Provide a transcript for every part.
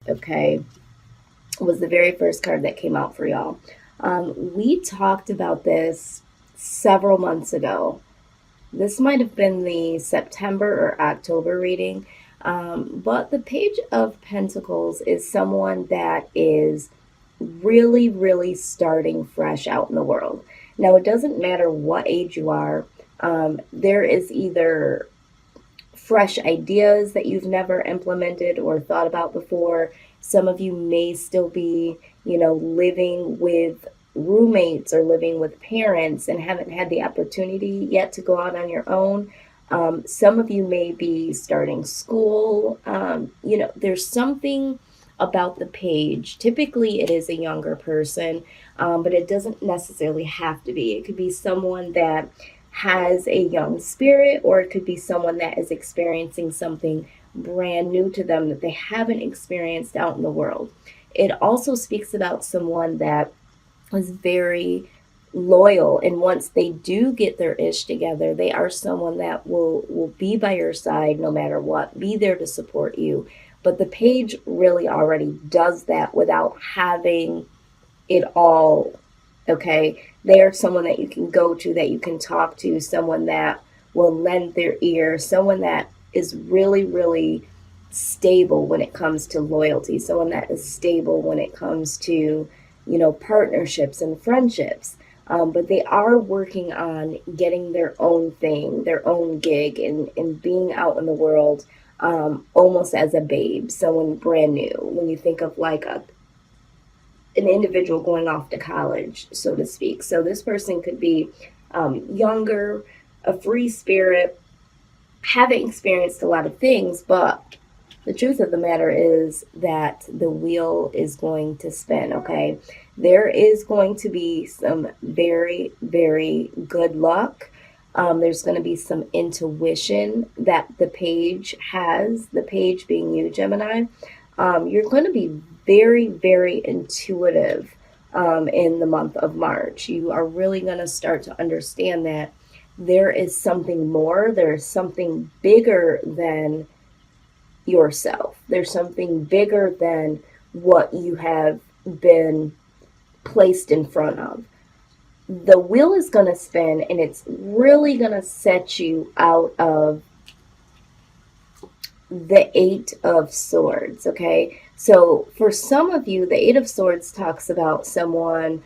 okay, was the very first card that came out for y'all. We talked about this several months ago. This might have been the September or October reading. But the Page of Pentacles is someone that is really, really starting fresh out in the world. Now, it doesn't matter what age you are, there is either fresh ideas that you've never implemented or thought about before. Some of you may still be, living with roommates or living with parents and haven't had the opportunity yet to go out on your own. Some of you may be starting school. There's something about the page. Typically, it is a younger person, but it doesn't necessarily have to be. It could be someone that has a young spirit, or it could be someone that is experiencing something brand new to them that they haven't experienced out in the world. It also speaks about someone that is very loyal, and once they do get their ish together, they are someone that will be by your side no matter what, be there to support you. But the page really already does that without having it all. Okay, they are someone that you can go to, that you can talk to, someone that will lend their ear, someone that is really, really stable when it comes to loyalty, someone that is stable when it comes to, partnerships and friendships. But they are working on getting their own thing, their own gig, and being out in the world, almost as a babe, someone brand new. When you think of like an individual going off to college, so to speak. So this person could be younger, a free spirit, haven't experienced a lot of things, but the truth of the matter is that the wheel is going to spin, okay? There is going to be some very, very good luck. There's going to be some intuition that the page has, the page being you, Gemini. You're going to be very, very intuitive in the month of March. You are really going to start to understand that there is something more, there's something bigger than yourself. There's something bigger than what you have been placed in front of. The wheel is going to spin, and it's really going to set you out of the Eight of Swords, okay? So for some of you, the Eight of Swords talks about someone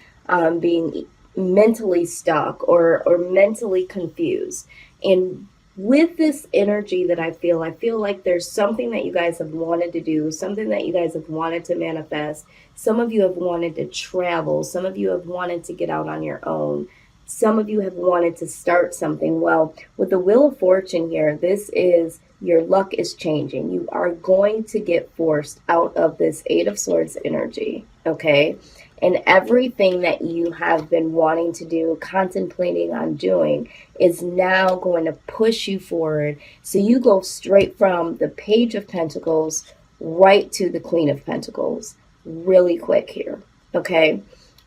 being mentally stuck or mentally confused. And with this energy that I feel like there's something that you guys have wanted to do, something that you guys have wanted to manifest. Some of you have wanted to travel. Some of you have wanted to get out on your own. Some of you have wanted to start something. Well, with the Wheel of Fortune here, this is your luck is changing. You are going to get forced out of this Eight of Swords energy, okay? And everything that you have been wanting to do, contemplating on doing, is now going to push you forward. So you go straight from the Page of Pentacles right to the Queen of Pentacles really quick here, okay?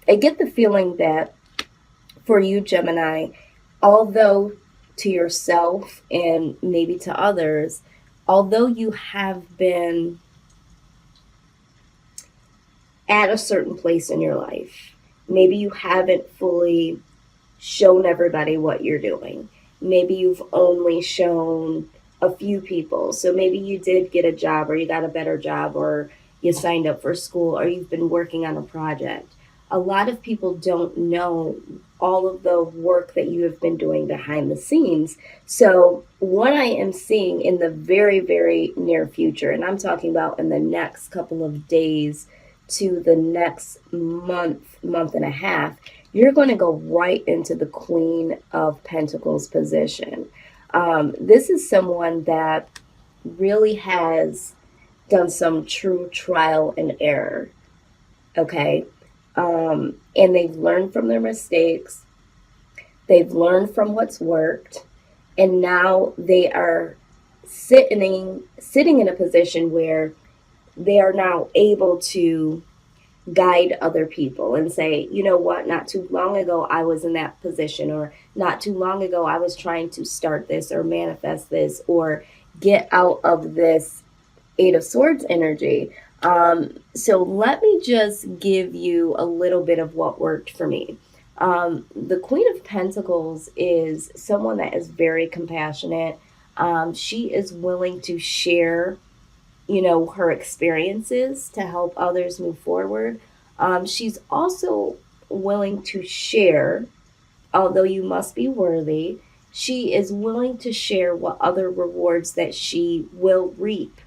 I get the feeling that for you, Gemini, although to yourself and maybe to others, although you have been at a certain place in your life, maybe you haven't fully shown everybody what you're doing. Maybe you've only shown a few people. So maybe you did get a job, or you got a better job, or you signed up for school, or you've been working on a project. A lot of people don't know all of the work that you have been doing behind the scenes. So what I am seeing in the very, very near future, and I'm talking about in the next couple of days to the next month and a half, you're going to go right into the Queen of Pentacles position. This is someone that really has done some true trial and error, okay? And they've learned from their mistakes. They've learned from what's worked. And now they are sitting in a position where they are now able to guide other people and say, you know what, not too long ago I was in that position, or not too long ago I was trying to start this or manifest this or get out of this Eight of Swords energy. So let me just give you a little bit of what worked for me. The Queen of Pentacles is someone that is very compassionate. She is willing to share, her experiences to help others move forward. She's also willing to share, although you must be worthy. She is willing to share what other rewards that she will reap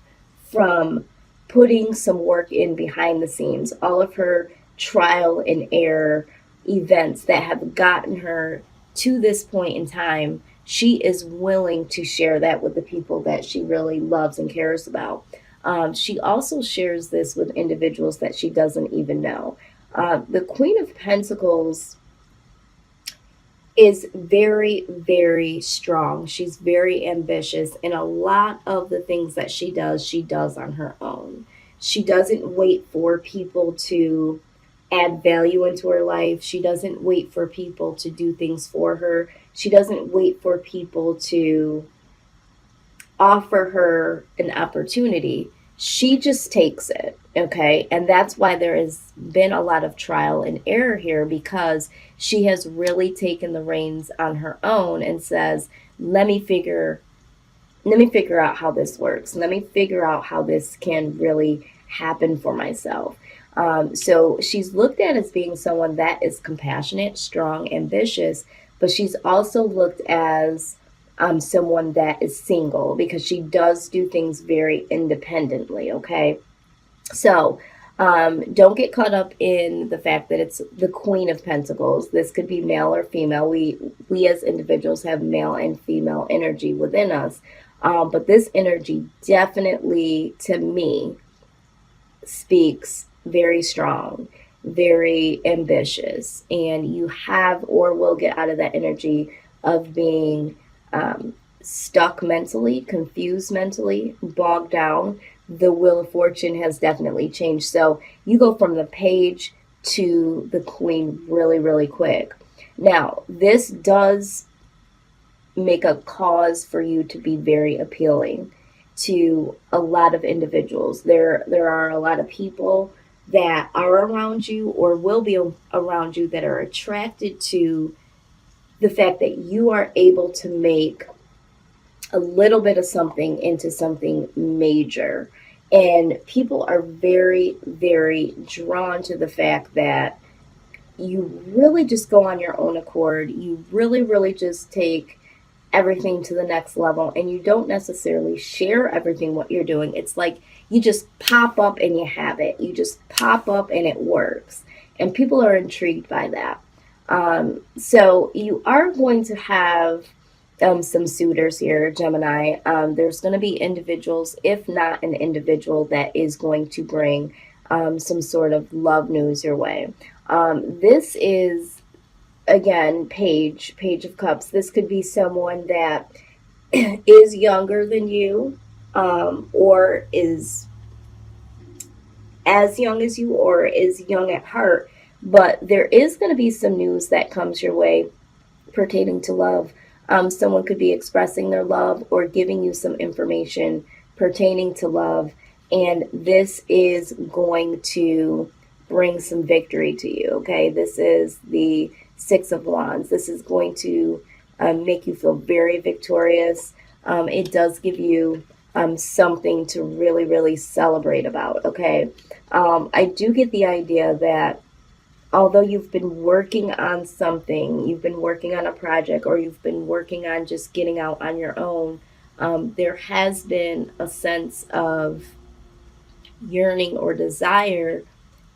from putting some work in behind the scenes, all of her trial and error events that have gotten her to this point in time. She is willing to share that with the people that she really loves and cares about. She also shares this with individuals that she doesn't even know. The Queen of Pentacles is very, very strong. She's very ambitious, and a lot of the things that she does on her own. She doesn't wait for people to add value into her life. She doesn't wait for people to do things for her. She doesn't wait for people to offer her an opportunity. She just takes it. Okay. And that's why there has been a lot of trial and error here, because she has really taken the reins on her own and says, let me figure out how this works. Let me figure out how this can really happen for myself. So she's looked at as being someone that is compassionate, strong, ambitious, but she's also looked as someone that is single, because she does do things very independently. Okay. So don't get caught up in the fact that it's the Queen of Pentacles. This could be male or female. We as individuals have male and female energy within us. But this energy definitely, to me, speaks very strong, very ambitious, and you have or will get out of that energy of being stuck mentally, confused mentally, bogged down. The Wheel of Fortune has definitely changed. So you go from the Page to the Queen really, really quick. Now, this does make a cause for you to be very appealing to a lot of individuals. There are a lot of people that are around you or will be around you that are attracted to the fact that you are able to make a little bit of something into something major. And people are very, very drawn to the fact that you really just go on your own accord. You really, really just take everything to the next level, and you don't necessarily share everything what you're doing. It's like you just pop up and you have it. You just pop up and it works. And people are intrigued by that. So you are going to have some suitors here, Gemini. There's going to be individuals, if not an individual, that is going to bring some sort of love news your way. This is, again, Page of Cups. This could be someone that is younger than you, or is as young as you, or is young at heart. But there is going to be some news that comes your way pertaining to love. Someone could be expressing their love or giving you some information pertaining to love, and this is going to bring some victory to you. Okay, this is the Six of Wands. This is going to make you feel very victorious. It does give you something to really, really celebrate about. Okay, I do get the idea that although you've been working on something, you've been working on a project, or you've been working on just getting out on your own, there has been a sense of yearning or desire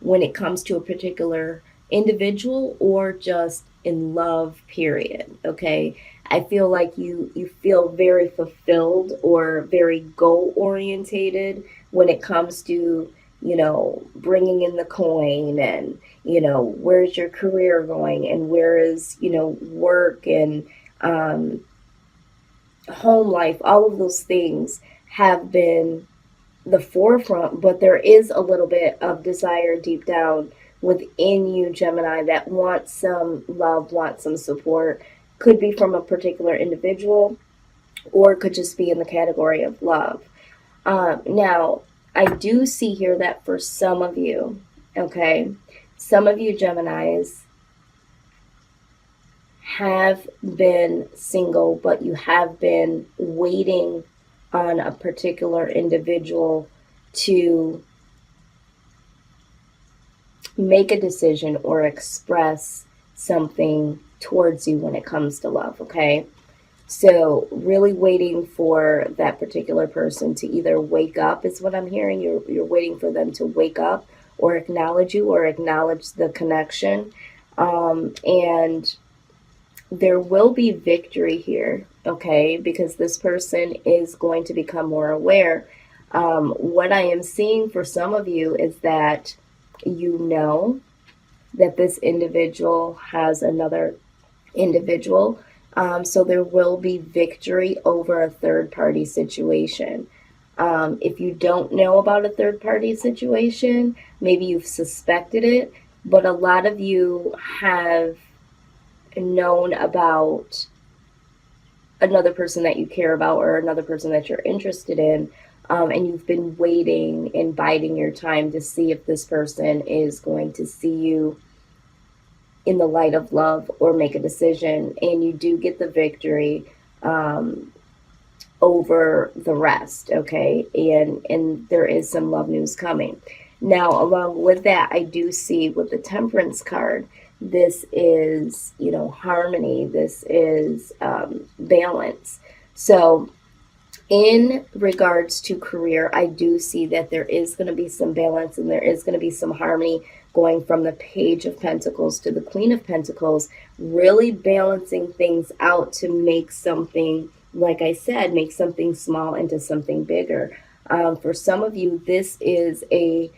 when it comes to a particular individual, or just in love, period. Okay, I feel like you feel very fulfilled or very goal orientated when it comes to, bringing in the coin, and where's your career going, and where is work, and home life. All of those things have been the forefront, but there is a little bit of desire deep down within you, Gemini, that wants some love, wants some support. Could be from a particular individual, or could just be in the category of love. Now, I do see here that for some of you, okay, some of you Geminis have been single, but you have been waiting on a particular individual to make a decision or express something towards you when it comes to love, okay? So really waiting for that particular person to either wake up is what I'm hearing. You're waiting for them to wake up or acknowledge you or acknowledge the connection. And there will be victory here, okay? Because this person is going to become more aware. What I am seeing for some of you is that you know that this individual has another individual. So there will be victory over a third party situation. If you don't know about a third party situation, maybe you've suspected it, but a lot of you have known about another person that you care about or another person that you're interested in. And you've been waiting and biding your time to see if this person is going to see you in the light of love or make a decision. And you do get the victory over the rest, okay? And there is some love news coming. Now, along with that, I do see with the Temperance card, this is, harmony. This is balance. So in regards to career, I do see that there is going to be some balance and there is going to be some harmony going from the Page of Pentacles to the Queen of Pentacles, really balancing things out to make something, like I said, make something small into something bigger. For some of you, this is a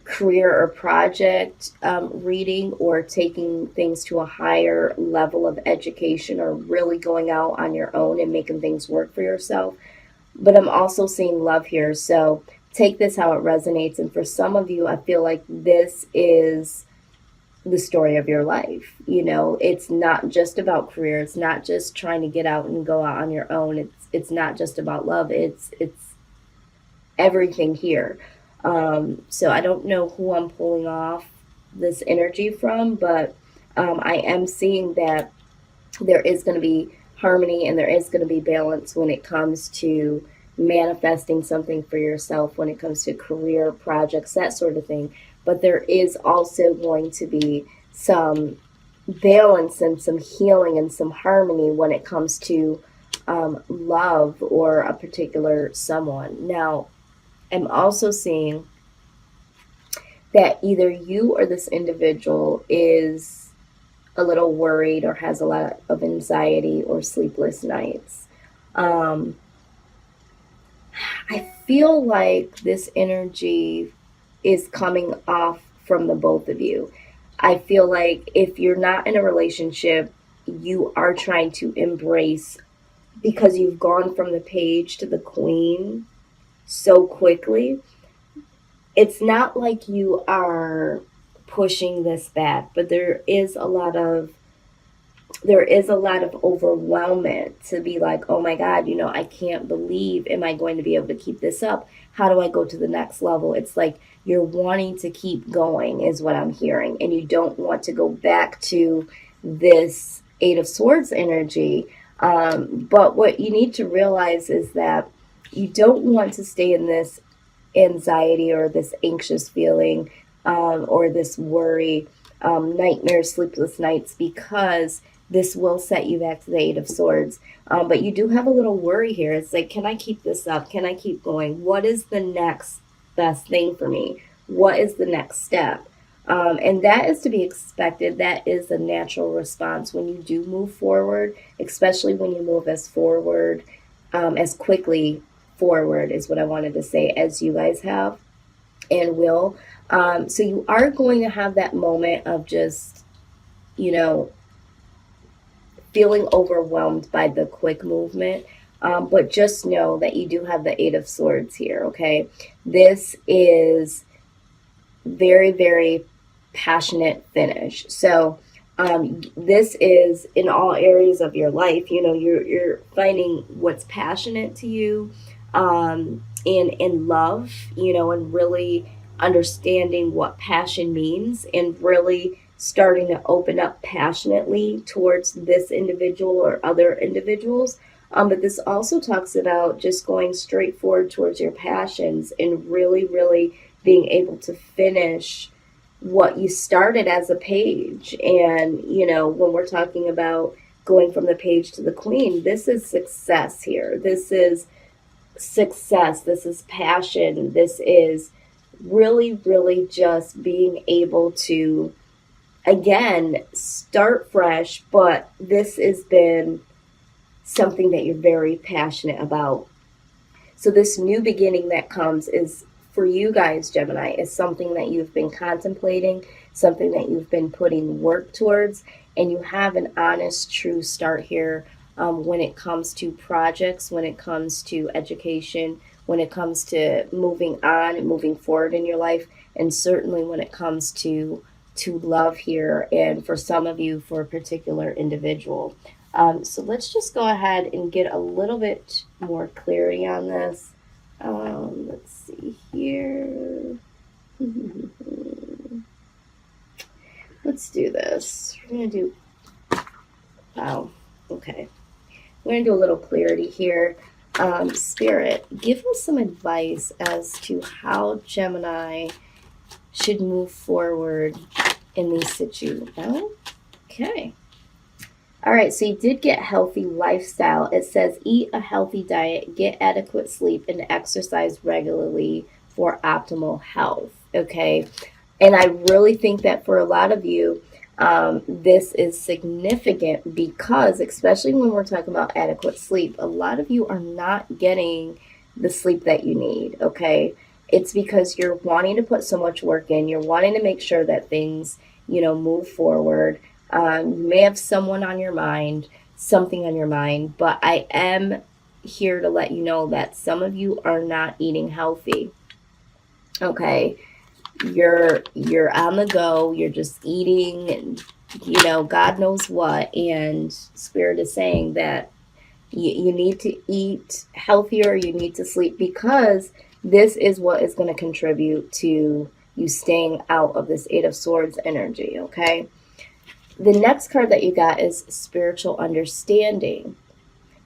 career or project reading or taking things to a higher level of education or really going out on your own and making things work for yourself. But I'm also seeing love here. So take this how it resonates. And for some of you, I feel like this is the story of your life. It's not just about career. It's not just trying to get out and go out on your own. It's not just about love. It's everything here. So I don't know who I'm pulling off this energy from, but I am seeing that there is going to be harmony and there is going to be balance when it comes to manifesting something for yourself, when it comes to career projects, that sort of thing. But there is also going to be some balance and some healing and some harmony when it comes to love or a particular someone. Now, I'm also seeing that either you or this individual is a little worried or has a lot of anxiety or sleepless nights. I feel like this energy is coming off from the both of you. I feel like if you're not in a relationship, you are trying to embrace, because you've gone from the Page to the Queen so quickly. It's not like you are pushing this back, but there is a lot of overwhelmment to be like, oh my God, I can't believe, am I going to be able to keep this up? How do I go to the next level? It's like you're wanting to keep going is what I'm hearing. And you don't want to go back to this Eight of Swords energy. But what you need to realize is that you don't want to stay in this anxiety or this anxious feeling or this worry, nightmares, sleepless nights, because this will set you back to the Eight of Swords. But you do have a little worry here. It's like, can I keep this up? Can I keep going? What is the next best thing for me? What is the next step? And that is to be expected. That is a natural response when you do move forward, especially when you move as quickly forward is what I wanted to say, as you guys have and will. So you are going to have that moment of just, feeling overwhelmed by the quick movement. But just know that you do have the Eight of Swords here, okay? This is very, very passionate finish. So this is in all areas of your life. You're finding what's passionate to you. in love, and really understanding what passion means, and really starting to open up passionately towards this individual or other individuals. But this also talks about just going straight forward towards your passions and really, really being able to finish what you started as a page. And, when we're talking about going from the page to the queen, this is success here. This is success. This is passion. This is really, really just being able to, again, start fresh. But this has been something that you're very passionate about. So this new beginning that comes is, for you guys, Gemini, is something that you've been contemplating, something that you've been putting work towards, and you have an honest, true start here when it comes to projects, when it comes to education, when it comes to moving on and moving forward in your life, and certainly when it comes to love here, and for some of you, for a particular individual. So let's just go ahead and get a little bit more clarity on this. Let's see here. Let's do this. We're going to do, wow, okay. We're going to do a little clarity here. Spirit, give us some advice as to how Gemini should move forward in these situations. Okay. All right, so you did get healthy lifestyle. It says eat a healthy diet, get adequate sleep, and exercise regularly for optimal health, okay? And I really think that for a lot of you, this is significant because, especially when we're talking about adequate sleep, a lot of you are not getting the sleep that you need, okay? It's because you're wanting to put so much work in. You're wanting to make sure that things, move forward. You may have someone on your mind, something on your mind, but I am here to let you know that some of you are not eating healthy. Okay, you're on the go. You're just eating, and God knows what. And Spirit is saying that you need to eat healthier. You need to sleep, because this is what is going to contribute to you staying out of this Eight of Swords energy. Okay. The next card that you got is spiritual understanding.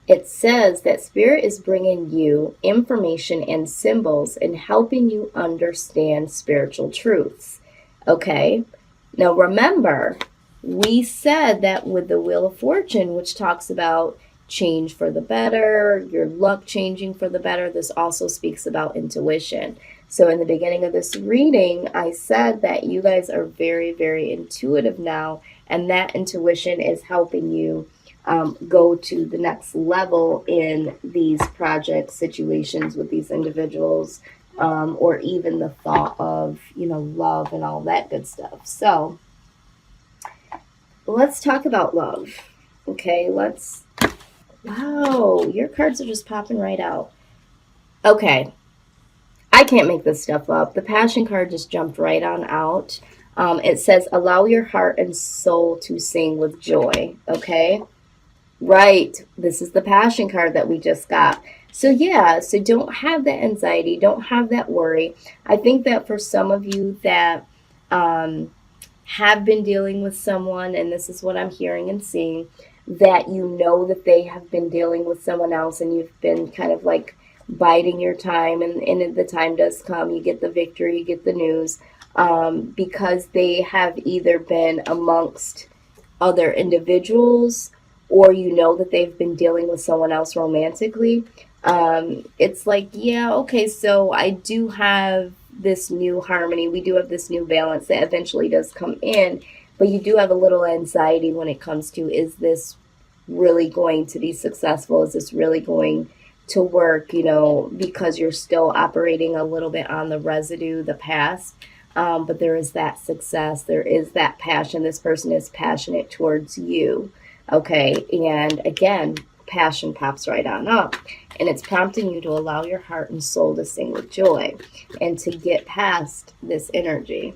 It says that Spirit is bringing you information and symbols and helping you understand spiritual truths. Okay? Now remember, we said that with the Wheel of Fortune, which talks about change for the better, your luck changing for the better, this also speaks about intuition. So in the beginning of this reading, I said that you guys are very, very intuitive now, and that intuition is helping you go to the next level in these project situations with these individuals, or even the thought of, love and all that good stuff. So let's talk about love. Okay, wow, your cards are just popping right out. Okay, I can't make this stuff up. The passion card just jumped right on out. It says, allow your heart and soul to sing with joy. Okay? Right. This is the passion card that we just got. So yeah, so don't have that anxiety. Don't have that worry. I think that for some of you that have been dealing with someone, and this is what I'm hearing and seeing, that that they have been dealing with someone else, and you've been kind of like biding your time, and the time does come, you get the victory, you get the news, because they have either been amongst other individuals, or that they've been dealing with someone else romantically. It's like, yeah, okay, so I do have this new harmony, we do have this new balance that eventually does come in, but you do have a little anxiety when it comes to, is this really going to be successful? Is this really going to work, because you're still operating a little bit on the residue, the past. But there is that success. There is that passion. This person is passionate towards you. Okay. And again, passion pops right on up, and it's prompting you to allow your heart and soul to sing with joy and to get past this energy.